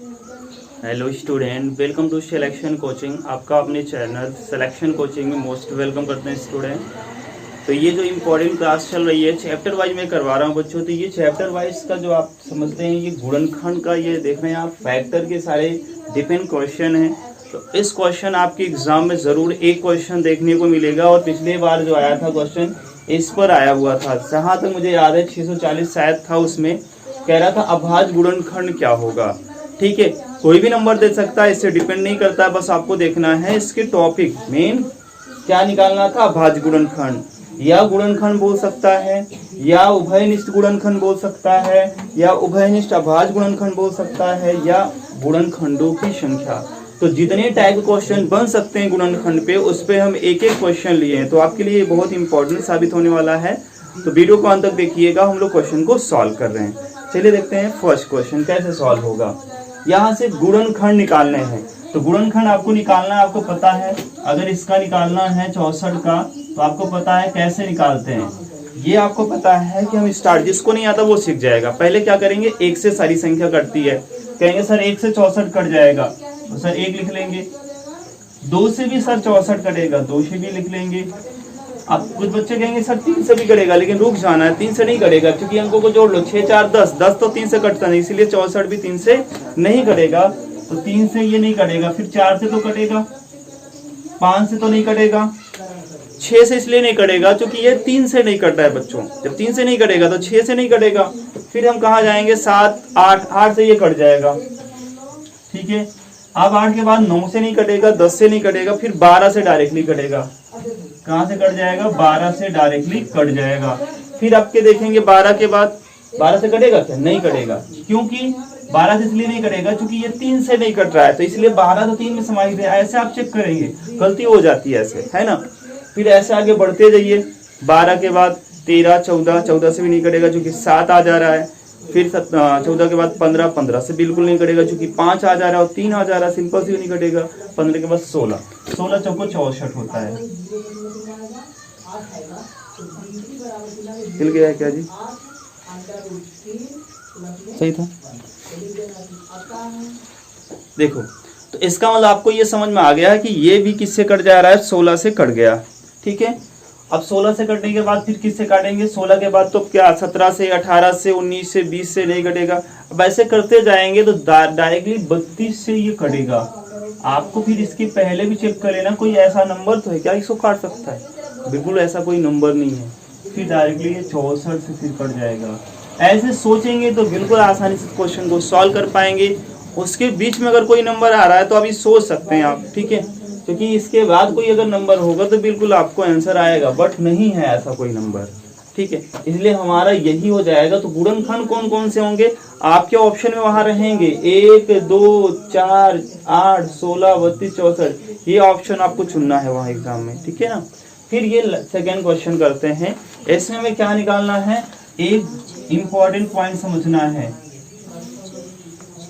Hello student, welcome to selection coaching. आपका अपने channel selection coaching में मोस्ट वेलकम करते हैं स्टूडेंट। तो ये जो इम्पोर्टेंट क्लास चल रही है चैप्टर वाइज में करवा रहा हूँ बच्चों। तो ये चैप्टर वाइज का जो आप समझते हैं ये गुणनखंड का ये देख रहे हैं आप, फैक्टर के सारे डिपेंड क्वेश्चन हैं। तो इस क्वेश्चन आपके एग्जाम में ज़रूर एक क्वेश्चन देखने को मिलेगा और पिछले बार जो आया था क्वेश्चन इस पर आया हुआ था। जहाँ तक मुझे याद है 640 शायद था, उसमें कह रहा था अभाज्य गुणनखंड क्या होगा। ठीक है, कोई भी नंबर दे सकता है, इससे डिपेंड नहीं करता। बस आपको देखना है इसके टॉपिक मेन क्या निकालना था। अभाज्य गुणनखंड या गुणनखंड बोल सकता है, या उभयनिष्ठ गुणनखंड बोल सकता है, या उभयनिष्ठ अभाज्य गुणनखंड बोल सकता है, या गुणनखंडों की संख्या। तो जितने टाइप क्वेश्चन बन सकते हैं गुणनखंड पे, उस पे हम एक एक क्वेश्चन लिए हैं। तो आपके लिए बहुत इंपॉर्टेंट साबित होने वाला है। तो वीडियो को अंत तक देखिएगा, हम लोग क्वेश्चन को सॉल्व कर रहे हैं। चलिए देखते हैं फर्स्ट क्वेश्चन कैसे सॉल्व होगा। यहाँ से गुणनखंड निकालने हैं। तो गुणनखंड आपको निकालना है, आपको पता है। अगर इसका निकालना है 64 का, तो आपको पता है कैसे निकालते हैं। ये आपको पता है कि हम स्टार्ट, जिसको नहीं आता वो सीख जाएगा। पहले क्या करेंगे, एक से सारी संख्या कटती है। कहेंगे सर 1 से 64 कट जाएगा, तो सर 1 लिख लेंगे। 2 से भी सर 64 कटेगा, 2 से भी लिख लेंगे। अब कुछ बच्चे कहेंगे सर 3 से भी करेगा, लेकिन रुक जाना है, 3 से नहीं करेगा क्योंकि अंकों को जोड़ लो। 6 4 10, 10 तो 3 से कटता नहीं, इसीलिए 64 भी 3 से नहीं कटेगा। तो 3 से ये नहीं कटेगा, फिर 4 से तो कटेगा, 5 से तो नहीं कटेगा, 6 से इसलिए नहीं कटेगा क्योंकि ये 3 से नहीं कट रहा है बच्चों। जब 3 से नहीं कटेगा तो 6 से नहीं कटेगा। फिर हम कहाँ जाएंगे, 7 8, 8 से ये कट जाएगा। ठीक है, अब 8 के बाद 9 से नहीं कटेगा, 10 से नहीं कटेगा, फिर 12 से डायरेक्टली कटेगा। कहाँ से कट जाएगा, 12 से डायरेक्टली कट जाएगा। फिर आपके देखेंगे 12 के बाद 12 से कटेगा क्या, नहीं कटेगा। क्योंकि 12 से इसलिए नहीं कटेगा क्योंकि ये 3 से नहीं कट रहा है, तो इसलिए 12 तो 3 में समाहित है। ऐसे आप चेक करेंगे, गलती हो जाती है ऐसे, है ना। फिर ऐसे आगे बढ़ते जाइए, 12 के बाद 13 14, 14 से भी नहीं कटेगा क्योंकि 7 आ जा रहा है। फिर 14 के बाद 15, 15 से बिल्कुल नहीं कटेगा क्योंकि 5 आ जा रहा है और 3 आ जा रहा है, सिंपल से नहीं कटेगा। 15 के बाद 16, 16 चौको 64 होता है। हिल गया है क्या जी, सही था। देखो, तो इसका मतलब आपको ये समझ में आ गया है कि ये भी किससे कट जा रहा है, 16 से कट गया। ठीक है, अब 16 से कटने के बाद फिर किससे काटेंगे, 16 के बाद तो क्या 17 से, 18 से, 19 से, 20 से नहीं कटेगा। अब ऐसे करते जाएंगे तो डायरेक्टली 32 से ये कटेगा। आपको फिर इसके पहले भी चेक कर लेना, कोई ऐसा नंबर तो है क्या इसको काट सकता है, बिल्कुल ऐसा कोई नंबर नहीं है। फिर डायरेक्टली ये 64 से फिर कट जाएगा। ऐसे सोचेंगे तो बिल्कुल आसानी से क्वेश्चन को सॉल्व कर पाएंगे। उसके बीच में अगर कोई नंबर आ रहा है तो अभी सोच सकते हैं आप, ठीक है, क्योंकि इसके बाद कोई अगर नंबर होगा तो बिल्कुल आपको आंसर आएगा, बट नहीं है ऐसा कोई नंबर। ठीक है, इसलिए हमारा यही हो जाएगा। तो गुणनखंड कौन कौन से होंगे आपके ऑप्शन में वहां रहेंगे, 1 2 4 8 16 32 64, ये ऑप्शन आपको चुनना है वहां एग्जाम में। ठीक है ना। फिर ये सेकेंड क्वेश्चन करते हैं। इसमें हमें क्या निकालना है, एक इंपॉर्टेंट पॉइंट समझना है,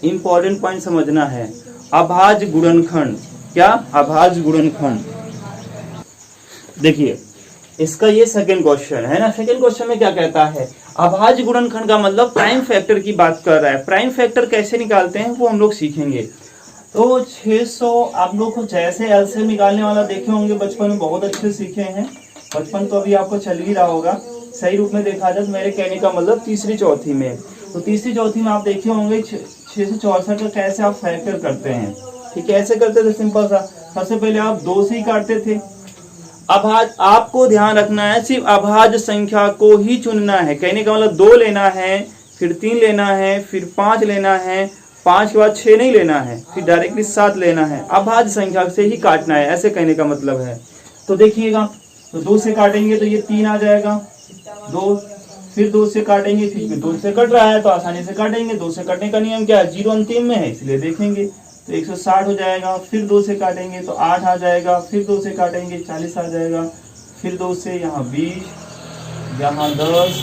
इंपॉर्टेंट पॉइंट समझना है। अभाज्य गुणनखंड, क्या अभाज्य गुणनखंड। देखिए इसका ये सेकंड क्वेश्चन है ना। सेकंड क्वेश्चन में क्या कहता है, अभाज्य गुणनखंड का मतलब प्राइम फैक्टर की बात कर रहा है। प्राइम फैक्टर कैसे निकालते हैं वो हम लोग सीखेंगे। तो 600 आप लोग को जैसे एलसीएम निकालने वाला देखे होंगे बचपन में, बहुत अच्छे सीखे हैं। बचपन तो अभी आपको चल ही रहा होगा। सही रूप में देखा जाए तो मेरे कहने का मतलब तीसरी चौथी में, तो तीसरी चौथी में आप देखे होंगे 664 का कैसे आप फैक्टर करते हैं। ठीक है, ऐसे करते थे सिंपल सा। सबसे पहले आप 2 से ही काटते थे। अभाज्य, आपको ध्यान रखना है सिर्फ अभाज्य संख्या को ही चुनना है। कहने का मतलब 2 लेना है, फिर 3 लेना है, फिर 5 लेना है, 5 के बाद 6 नहीं लेना है, फिर डायरेक्टली 7 लेना है। अभाज्य संख्या से ही काटना है, ऐसे कहने का मतलब है। तो देखिएगा, तो 2 से काटेंगे तो ये 3 आ जाएगा, 2, फिर 2 से काटेंगे, फिर 2 से कट रहा है तो आसानी से काटेंगे। 2 से कटने का नियम क्या है, 0 अंतिम में है इसलिए देखेंगे, तो 160 हो जाएगा। फिर 2 से काटेंगे तो 8 आ जाएगा, फिर 2 से काटेंगे 40 आ जाएगा, फिर 2 से यहाँ 20, यहाँ 10,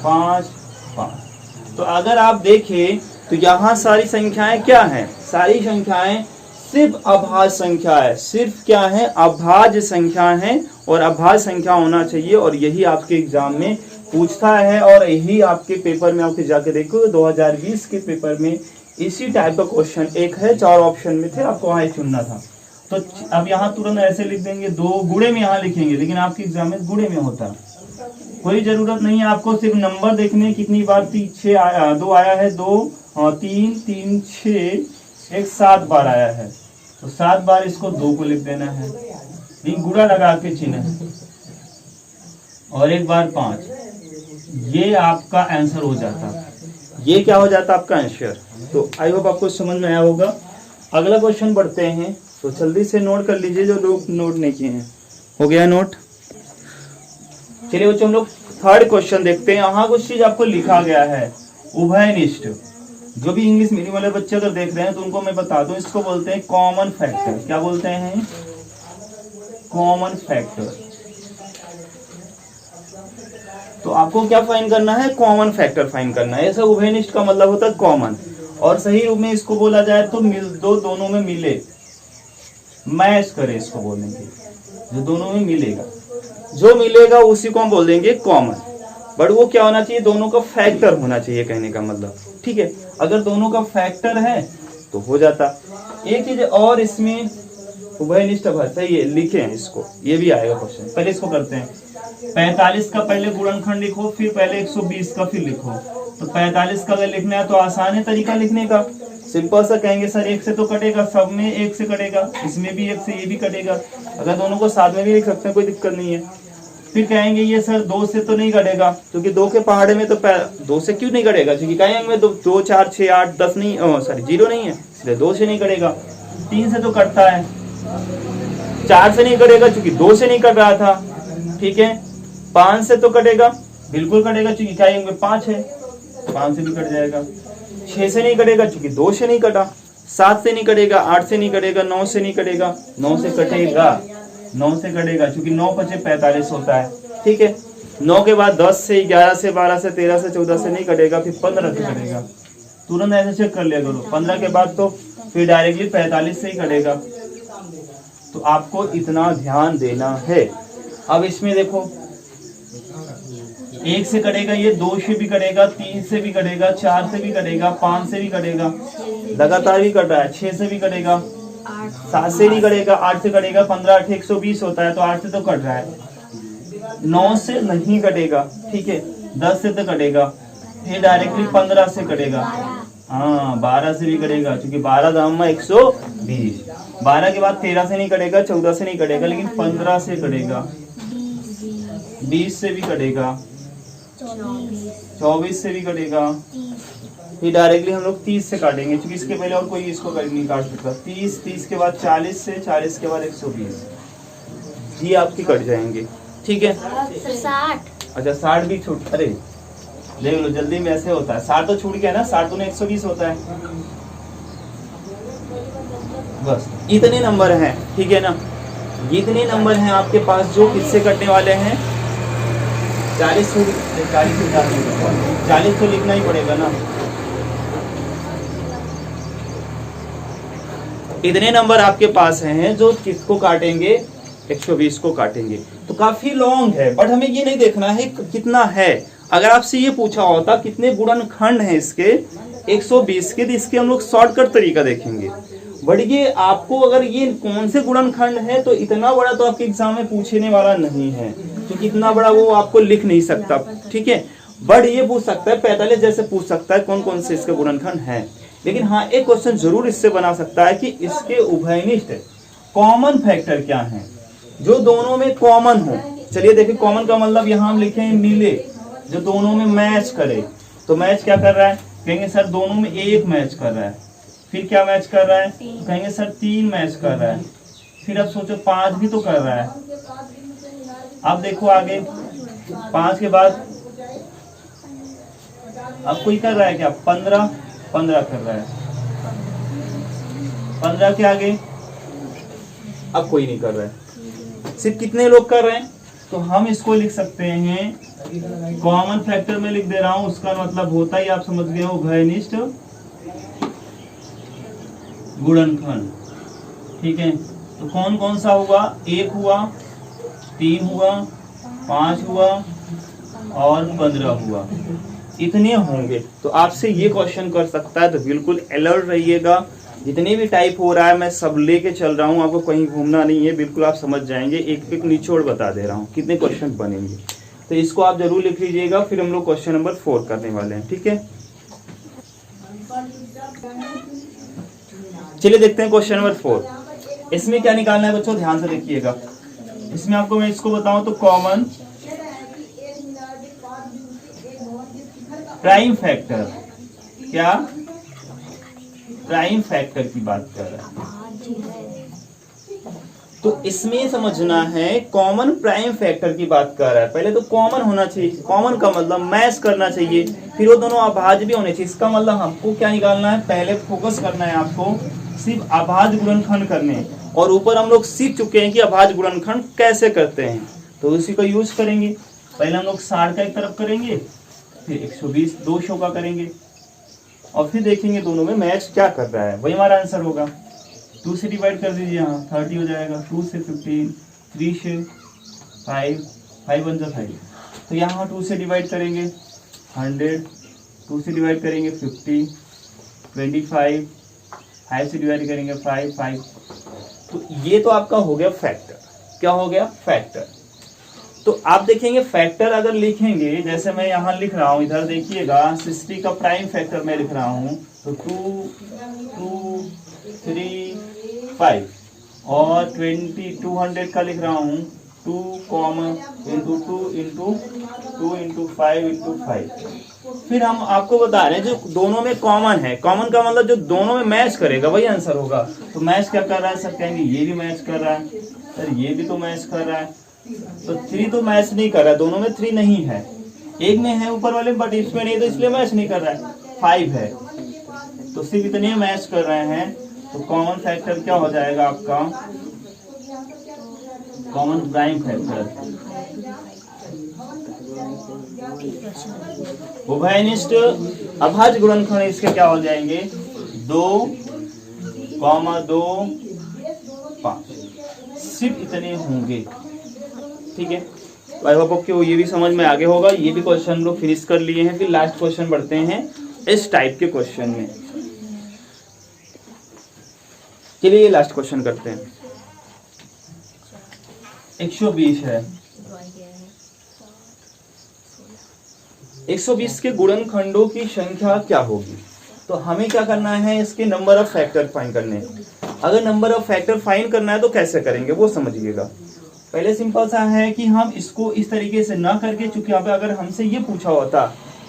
5 5। तो अगर आप देखें तो यहाँ सारी संख्याएं क्या हैं, सारी संख्याएं सिर्फ अभाज्य संख्या है। सिर्फ क्या है, अभाज्य संख्या है, और अभाज्य संख्या होना चाहिए। और यही आपके एग्जाम में पूछता है, और यही आपके पेपर में आपके जाके देखो 2020 के पेपर में इसी टाइप का क्वेश्चन एक है, 4 ऑप्शन में थे, आपको वहां चुनना था। तो अब यहाँ तुरंत ऐसे लिख देंगे, 2 गुणे में यहाँ लिखेंगे, लेकिन आपके एग्जाम में गुणे में होता है। कोई जरूरत नहीं है आपको, सिर्फ नंबर देखने कितनी बार 6 आया, 2 आया है, 2 3 3 6 एक 7 बार आया है, तो 7 बार इसको 2 को लिख देना है, लेकिन गुणा लगा के चिन्ह, और एक बार 5, ये आपका आंसर हो जाता, ये क्या हो जाता आपका आंसर। तो आई होप आपको समझ में आया होगा। अगला क्वेश्चन बढ़ते हैं, तो जल्दी से नोट कर लीजिए जो लोग नोट नहीं किए हैं। हो गया नोट। चलिए बच्चों हम लोग थर्ड क्वेश्चन देखते हैं। यहाँ कुछ चीज आपको लिखा गया है, उभयनिष्ठ। जो भी इंग्लिश मीडियम वाले बच्चे अगर देख रहे हैं तो उनको मैं बता दूं, इसको बोलते हैं कॉमन फैक्टर। क्या बोलते हैं? Common factor. तो आपको क्या फाइंड करना है? कॉमन फैक्टर फाइंड करना है। ऐसा उभयनिष्ठ का मतलब होता है कॉमन, और सही रूप में इसको बोला जाए तो दोनों में मिले, मैच करे, इसको बोलेंगे जो दोनों में मिलेगा, जो मिलेगा उसी को हम बोल देंगे कॉमन। बट वो क्या होना चाहिए? दोनों का फैक्टर होना चाहिए, कहने का मतलब, ठीक है। अगर दोनों का फैक्टर है तो हो जाता। एक चीज और इसमें उभयनिष्ठ सही है, लिखे हैं इसको, ये भी आएगा क्वेश्चन। पहले इसको करते हैं, 45 का पहले गुणनखंड लिखो, फिर पहले 120 का फिर लिखो। तो 45 का अगर लिखना है तो आसान है तरीका लिखने का, सिंपल सा कहेंगे सर 1 से तो कटेगा, सब में 1 से कटेगा, इसमें भी 1 से, ये भी कटेगा। अगर दोनों को साथ में भी लिख सकते हैं, कोई दिक्कत नहीं है। फिर कहेंगे ये सर 2 से तो नहीं कटेगा, क्योंकि 2 के पहाड़े में तो 2 से क्यों नहीं कटेगा? क्योंकि कहेंगे 2 4 6 8 10 नहीं, सॉरी 0 नहीं है, इसलिए 2 से नहीं कटेगा। 3 से तो कटता है, 4 से नहीं कटेगा क्योंकि 2 से नहीं कट रहा था, ठीक है। 5 से तो कटेगा, बिल्कुल कटेगा, क्योंकि क्या है 5 है, 5 से भी कट जाएगा। 6 से नहीं कटेगा क्योंकि 2 से नहीं कटा। 7 से नहीं कटेगा, 8 से नहीं कटेगा, 9 से नहीं कटेगा, 9 से कटेगा, 9 से कटेगा क्योंकि 9 5 45 होता है, ठीक है। 9 के बाद 10 से, 11 से, 12 से, 13 से, 14 से नहीं कटेगा, फिर 15 से कटेगा। तुरंत ऐसे चेक कर लिया करो, 15 के बाद तो फिर डायरेक्टली 45 से ही कटेगा। तो आपको इतना ध्यान देना है। अब इसमें देखो, 1 से कटेगा, ये 2 से भी कटेगा, 3 से भी कटेगा, 4 से भी कटेगा, 5 से भी कटेगा, लगातार भी कट रहा है। 6 से भी कटेगा, 7 से नहीं कटेगा, 8 से कटेगा, 15 8 120 होता है, तो 8 से तो कट रहा है। 9 से नहीं कटेगा, ठीक है। 10 से तो कटेगा, फिर डायरेक्टली 15 से कटेगा, हाँ 12 से भी कटेगा क्योंकि 12 दाम 120। 12 के बाद 13 से नहीं कटेगा, 14 से नहीं कटेगा, लेकिन 15 से कटेगा, 20 से भी कटेगा, 24 से भी कटेगा, फिर डायरेक्टली हम लोग 30 से काटेंगे क्योंकि इसके पहले और कोई इसको नहीं काट सकता। 30 के बाद 40 से, 40 के बाद 120, ये आपकी कट जाएंगे, ठीक है। 60, अच्छा 60 भी छूट, अरे देख लो जल्दी में ऐसे होता है, 60 तो छूट गया ना, 60 तो 120 होता है। बस इतने नंबर हैं, ठीक है ना, इतने नंबर हैं आपके पास जो किससे कटने वाले हैं। 40 तो लिखना ही पड़ेगा ना। इतने नंबर आपके पास हैं जो किसको काटेंगे, 120 को काटेंगे। तो काफी लॉन्ग है, बट हमें ये नहीं देखना है कितना है। अगर आपसे ये पूछा होता कितने गुणनखंड हैं इसके 120 के, तो इसके हम लोग शॉर्टकट तरीका देखेंगे। बट ये आपको अगर ये कौन से गुणनखंड है, तो इतना बड़ा तो आपके एग्जाम में पूछने वाला नहीं है, क्योंकि इतना बड़ा वो आपको लिख नहीं सकता, ठीक है। बट ये पूछ सकता है 45 जैसे पूछ सकता है कौन कौन से इसके गुणनखंड हैं। लेकिन हाँ एक क्वेश्चन जरूर इससे बना सकता है कि इसके उभयनिष्ठ कॉमन फैक्टर क्या है, जो दोनों में कॉमन हो। चलिए देखिए, कॉमन का मतलब यहाँ हम लिखे हैं मिले, जो दोनों में मैच करे। तो मैच क्या कर रहा है? कहेंगे सर दोनों में 1 मैच कर रहा है। फिर क्या मैच कर रहा है? तो कहेंगे सर 3 मैच कर रहा है। फिर अब सोचो 5 भी तो कर रहा है। अब देखो आगे 5 के बाद अब कोई कर रहा है क्या? 15 कर रहा है। 15 के आगे अब कोई नहीं कर रहा है। सिर्फ कितने लोग कर रहे हैं? तो हम इसको लिख सकते हैं, कॉमन फैक्टर में लिख दे रहा हूं, उसका मतलब होता ही आप समझ गए हो, उभयनिष्ठ गुणनखंड, ठीक है। तो कौन कौन सा हुआ? 1 हुआ, 3 हुआ, 5 हुआ और 15 हुआ। इतने होंगे। तो आपसे ये क्वेश्चन कर सकता है, तो बिल्कुल अलर्ट रहिएगा। जितने भी टाइप हो रहा है मैं सब लेके चल रहा हूँ, आपको कहीं घूमना नहीं है, बिल्कुल आप समझ जाएंगे। एक एक निचोड़ बता दे रहा हूँ कितने क्वेश्चन बनेंगे। तो इसको आप जरूर लिख लीजिएगा, फिर हम लोग क्वेश्चन नंबर 4 करने वाले हैं, ठीक है। चलिए देखते हैं क्वेश्चन नंबर 4। इसमें क्या निकालना है बच्चों, ध्यान से देखिएगा। इसमें आपको मैं इसको बताऊं तो कॉमन प्राइम फैक्टर, क्या प्राइम फैक्टर की बात कर रहा है। तो इसमें समझना है कॉमन प्राइम फैक्टर की बात कर रहा है। पहले तो कॉमन होना चाहिए, कॉमन का मतलब मैच करना चाहिए, फिर वो दोनों अभाज्य भी होने चाहिए। इसका मतलब हमको क्या निकालना है, पहले फोकस करना है आपको सिर्फ अभाज्य गुणनखंड करने, और ऊपर हम लोग सीख चुके हैं कि अभाज्य गुणनखंड कैसे करते हैं, तो उसी को यूज करेंगे। पहले हम लोग 60 का एक तरफ करेंगे, फिर 120 200 का करेंगे, और फिर देखेंगे दोनों में मैच क्या कर रहा है, वही हमारा आंसर होगा। 2 से डिवाइड कर दीजिए, यहाँ 30 हो जाएगा, 2 से 15, 3 से 5, 5 1 5, तो यहाँ 2 से डिवाइड करेंगे 100, 2 से डिवाइड करेंगे 50, 25, 5 से डिवाइड करेंगे 5 5। तो ये तो आपका हो गया फैक्टर। क्या हो गया, फैक्टर। तो आप देखेंगे फैक्टर अगर लिखेंगे, जैसे मैं यहाँ लिख रहा हूँ, इधर देखिएगा 60 का प्राइम फैक्टर मैं लिख रहा हूँ, तो 2 2 3 5, और 200 का लिख रहा हूँ 2 इंटू 2 इंटू 2 इंटू 5 इंटू 5। फिर हम आपको बता रहे हैं जो दोनों में कॉमन है, कॉमन का मतलब जो दोनों में मैच करेगा वही आंसर होगा। तो मैच क्या कर रहा है, सब कहेंगे ये भी मैच कर रहा है, सर ये भी तो मैच कर रहा है। तो 3 तो मैच नहीं कर रहा है, दोनों में 3 नहीं है, एक में है ऊपर वाले बट इसमें नहीं, तो इसलिए मैच नहीं कर रहा है। 5 है तो सिर्फ इतने मैच कर रहे हैं, तो कॉमन फैक्टर क्या हो जाएगा आपका, कॉमन प्राइम फैक्टर उभयनिष्ठ अभाज्य गुणनखंड इसके क्या हो जाएंगे, 2, 2, 5, सिर्फ इतने होंगे, ठीक है। आई होप आपको ये भी समझ में आगे होगा। ये भी क्वेश्चन हम लोग फिनिश कर लिए हैं। फिर लास्ट क्वेश्चन बढ़ते हैं इस टाइप के क्वेश्चन में। चलिए ये लास्ट क्वेश्चन करते हैं। 120 है, 120 के गुणनखंडों की संख्या क्या होगी। तो हमें क्या करना है, इसके नंबर ऑफ फैक्टर फाइंड करने। अगर नंबर ऑफ फैक्टर फाइंड करना है तो कैसे करेंगे वो समझिएगा। पहले सिंपल सा है कि हम इसको इस तरीके से ना करके, चूंकि यहाँ पे अगर हमसे ये पूछा होता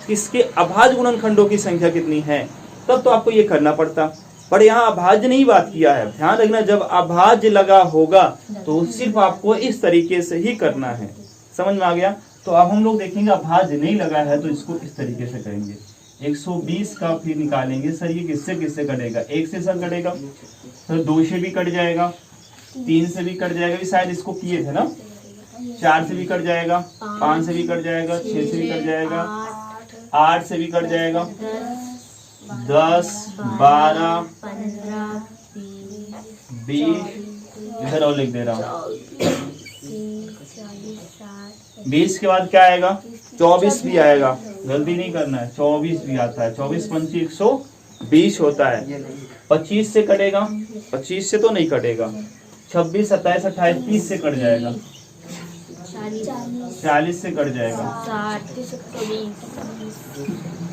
कि इसके अभाज्य गुणनखंडों की संख्या कितनी है, तब तो आपको ये करना पड़ता, पर यहाँ अभाज्य नहीं बात किया है। ध्यान रखना, जब अभाज्य लगा होगा तो सिर्फ आपको इस तरीके से ही करना है। समझ में आ गया। तो अब हम लोग देखेंगे अभाज्य नहीं लगा है तो इसको इस तरीके से करेंगे। 120 का फिर निकालेंगे, सर ये किससे किससे कटेगा, 1 से सर कटेगा, सर 2 से भी कट जाएगा, 3 से भी कट जाएगा, शायद इसको किए थे ना, 4 से भी कट जाएगा, 5 से भी कट जाएगा, 6 से भी कट जाएगा, 8 से भी कट जाएगा, 10, 12, 20, इधर और लिख दे रहा हूँ, 20 के बाद क्या आएगा, 24 भी आएगा, जल्दी नहीं करना है, 24 भी आता है, 24 पंची 120 होता है। 25 से कटेगा, 25 से तो नहीं कटेगा, 26, 27, 28, 30 से कट जाएगा, 40 से कट जाएगा,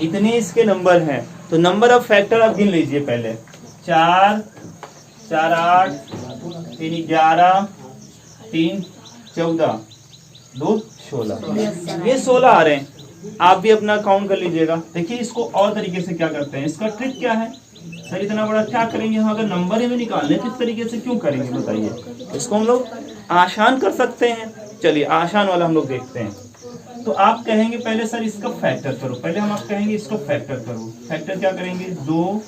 इतने इसके नंबर हैं। तो नंबर ऑफ फैक्टर आप गिन लीजिए पहले, 4, 4 8, 3 11, 3 14, 2 16, ये 16 आ रहे हैं। आप भी अपना काउंट कर लीजिएगा। देखिए इसको और तरीके से क्या करते हैं, इसका ट्रिक क्या है, सर इतना बड़ा क्या करेंगे हम, अगर नंबर में निकालने किस तरीके से क्यों करेंगे बताइए। इसको हम लोग आसान कर सकते हैं। चलिए आसान वाला हम लोग देखते हैं। तो आप कहेंगे पहले सर इसका फैक्टर करो, पहले हम आप कहेंगे इसको फैक्टर करो। फैक्टर क्या करेंगे, 2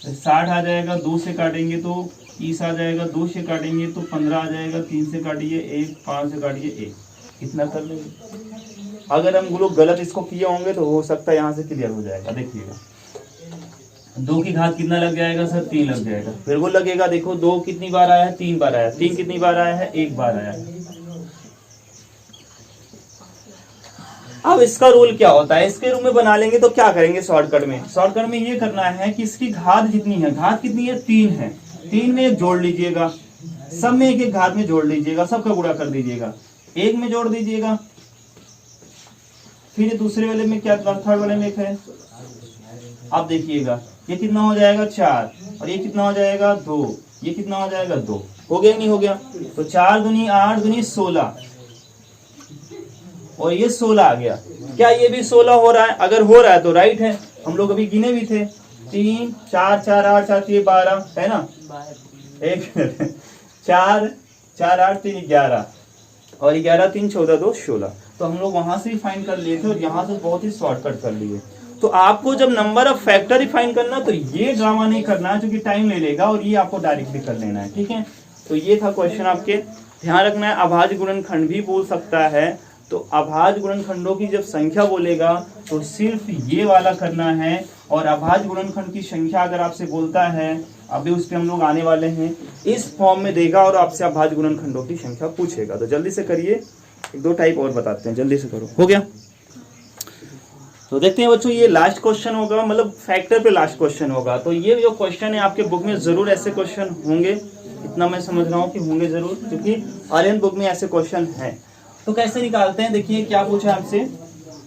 60 आ जाएगा, 2 से काटेंगे तो 30 आ जाएगा, 2 से काटेंगे तो 15 आ जाएगा, 3 से काटिए 1, 5 से काटिए 1, इतना कर लेंगे। अगर हम लोग गलत इसको किए होंगे तो हो सकता है यहाँ से क्लियर हो जाएगा। देखिएगा 2 की घात कितना लग जाएगा सर, 3 लग जाएगा, फिर वो लगेगा। देखो 2 कितनी बार आया है, 3 बार आया, 3 कितनी बार आया है, 1 बार आया है। अब इसका रूल क्या होता है, इसके रूल में बना लेंगे तो क्या करेंगे शॉर्टकट में ये करना है कि इसकी घात कितनी है, घात कितनी है 3 है, 3 में एक जोड़ लीजिएगा, सब में एक एक घात में जोड़ लीजिएगा, सबका गुणा कर दीजिएगा, एक में जोड़ दीजिएगा, फिर दूसरे वाले में क्या, थर्ड वाले में एक है। अब देखिएगा ये कितना हो जाएगा 4 और ये कितना हो जाएगा 2, ये कितना हो जाएगा 2, हो गया नहीं हो गया। तो 4 दूनी 8 दूनी 16 और ये 16 आ गया। क्या ये भी 16 हो रहा है? अगर हो रहा है तो राइट है, हम लोग अभी गिने भी थे 3 4 4 8 7 3 12 है ना, एक 4 4 8 3 11 और 11 3 14 2 16। तो हम लोग वहां से भी फाइंड कर लिए थे और यहाँ से बहुत ही शॉर्टकट कर लिए। तो आपको जब number of factor he find करना तो ये ड्रामा नहीं करना है क्योंकि टाइम ले लेगा, और ये आपको डायरेक्टली कर लेना है, ठीक है। तो ये था क्वेश्चन आपके, ध्यान रखना है। अभाज्य गुणनखंड भी बोल सकता है, तो अभाज्य गुणनखंडों की जब संख्या बोलेगा तो सिर्फ ये वाला करना है, और अभाज्य गुणनखंड की संख्या अगर आपसे बोलता है, अभी उस पर हम लोग आने वाले हैं, इस फॉर्म में देगा और आपसे अभाज्य गुणनखंडों की संख्या पूछेगा। तो जल्दी से करिए, एक दो टाइप और बताते हैं, जल्दी से करो। हो गया? तो देखते हैं बच्चों, ये लास्ट क्वेश्चन होगा, मतलब फैक्टर पे लास्ट क्वेश्चन होगा। तो ये जो क्वेश्चन है आपके बुक में जरूर ऐसे क्वेश्चन होंगे, इतना मैं समझ रहा हूँ कि होंगे जरूर, क्योंकि आर्यन बुक में ऐसे क्वेश्चन है। तो कैसे निकालते हैं, देखिए क्या पूछा आपसे,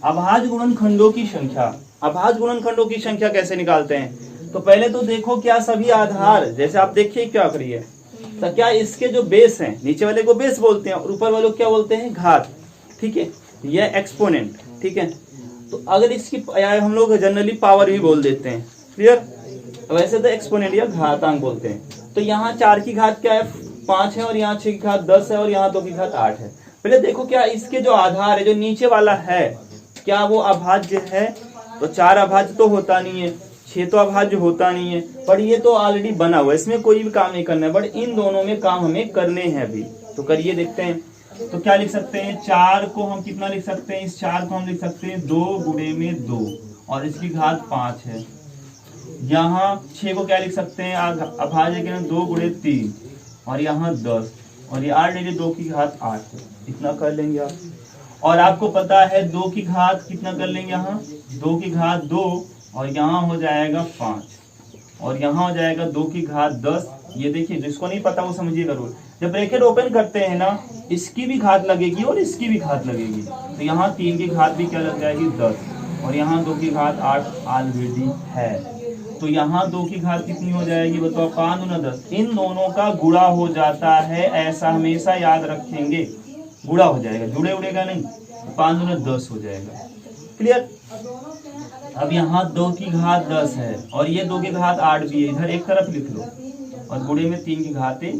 अभाज्य गुणनखंडों की संख्या। अभाज्य गुणनखंडों की संख्या कैसे निकालते हैं? तो पहले तो देखो क्या सभी आधार, जैसे आप देखिए क्या करिए, तो क्या इसके जो बेस हैं, नीचे वाले को बेस बोलते हैं और ऊपर वाले को क्या बोलते हैं, घात, ठीक है, यह एक्सपोनेंट, ठीक है। तो अगर इसकी हम लोग जनरली पावर भी बोल देते हैं, क्लियर, वैसे तो एक्सपोनेंट या घातांक बोलते हैं। तो यहाँ 4 की घात क्या है 5 है, और यहाँ 6 की घात 10 है, और यहाँ 2 की घात 8 है। पहले देखो क्या इसके जो आधार है, जो नीचे वाला है, क्या वो अभाज्य है? तो 4 अभाज्य तो होता नहीं है, 6 तो अभाज्य होता नहीं है, पर ये तो ऑलरेडी बना हुआ है, इसमें कोई भी काम नहीं करना है, बट इन दोनों में काम हमें करने हैं अभी। तो करिए, देखते हैं। तो क्या लिख सकते हैं, 4 को हम कितना लिख सकते हैं, इस 4 को हम लिख सकते हैं 2 गुणे में 2 और इसकी घात 5 है। यहाँ 6 को क्या लिख सकते हैं, अभाज्य के 2 गुणे 3 और यहाँ 10 और ये 8 ले 2 की घात 8 है, इतना कर लेंगे आप। और आपको पता है 2 की घात कितना कर लेंगे, यहाँ 2 की घात 2 और यहाँ हो जाएगा 5 और यहाँ हो जाएगा 2 की घात 10। ये देखिए, जिसको नहीं पता वो समझिएगा रूल। जब ब्रैकेट ओपन करते हैं ना, इसकी भी घात लगेगी और इसकी भी घात लगेगी, तो यहाँ 3 की घात भी क्या लग जाएगी 10 और यहाँ 2 की घात 8 ऑलरेडी है। तो यहाँ 2 की घात कितनी हो जाएगी बताओ, 5 दूना 10। इन दोनों का गुणा हो जाता है, ऐसा हमेशा याद रखेंगे, गुणा हो जाएगा, जुड़े उड़ेगा नहीं। 5 दूना 10 हो जाएगा, क्लियर। अब यहाँ 2 की घात 10 है और ये 2 की घात 8 भी है, इधर एक तरफ लिख लो, और गुणे में 3 की घातें।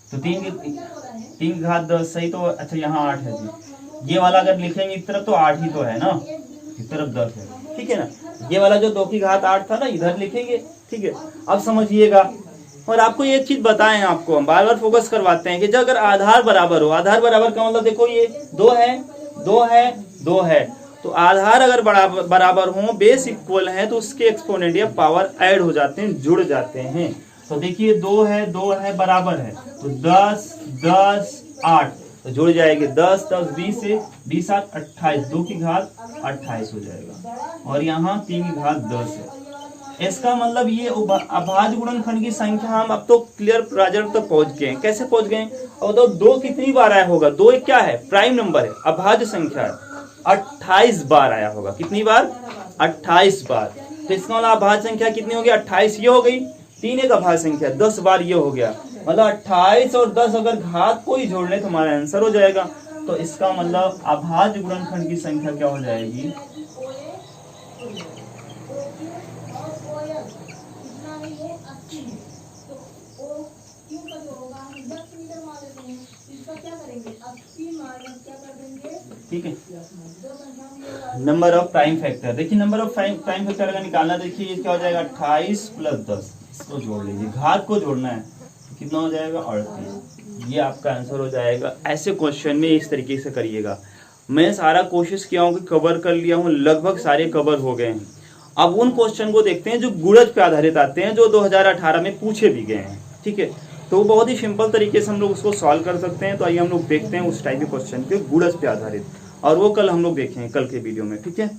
तो 3 की घात 10 सही, तो अच्छा यहाँ 8 है जी। ये वाला अगर लिखेंगे इस तरफ तो 8 ही तो है ना, इस तरफ 10 है, ठीक है ना। ये वाला जो 2 की घात 8 था ना, इधर लिखेंगे, ठीक है। अब समझिएगा, और आपको एक चीज बताएं, आपको हम बार बार फोकस करवाते हैं कि जब अगर आधार बराबर हो, आधार बराबर का मतलब देखो ये 2 है 2 है 2 है, तो आधार अगर बराबर हो, बेस इक्वल है, तो उसके एक्सपोनेंट या पावर ऐड हो जाते हैं, जुड़ जाते हैं। तो देखिए 2 है बराबर है, तो 10 10 8 तो जुड़ जाएगी, 10 10 20 से 20 7 28, 2 की घात 28 हो जाएगा, और यहाँ 3 की घात 10 है। इसका मतलब ये अभाज्य गुणनखंड की संख्या हम अब तो क्लियर प्रेजेंट तक पहुंच गए। कैसे पहुंच गए? और तो 2 कितनी बार आया होगा, 2 एक क्या है, प्राइम नंबर है, अभाज्य संख्या है, 28 बार आया होगा। कितनी बार? 28 बार। तो इसका मतलब अभाज्य संख्या कितनी होगी, 28 ये हो गई, 3 एक अभाज्य संख्या, 10 बार ये हो गया, मतलब 28 और 10 अगर घात को ही जोड़ ले तो हमारा आंसर हो जाएगा। तो इसका मतलब अभाज्य गुणनखंड की संख्या क्या हो जाएगी, ठीक है। नंबर ऑफ प्राइम फैक्टर, देखिए नंबर ऑफ प्राइम फैक्टर अगर निकालना, देखिए ये क्या हो जाएगा, 28 + 10, इसको जोड़ लीजिए, घात को जोड़ना है, कितना हो जाएगा 38। ये आपका आंसर हो जाएगा। ऐसे क्वेश्चन में इस तरीके से करिएगा। मैं सारा कोशिश किया हूँ कि कवर कर लिया हूँ, लगभग सारे कवर हो गए हैं। अब उन क्वेश्चन को देखते हैं जो गुणज पे आधारित आते हैं, जो 2018 में पूछे भी गए हैं। ठीक है, तो बहुत ही सिंपल तरीके से हम लोग उसको सॉल्व कर सकते हैं। तो आइए हम लोग देखते हैं उस टाइप के क्वेश्चन के गुणज पे आधारित, और वो कल हम लोग देखेंगे कल के वीडियो में। ठीक है।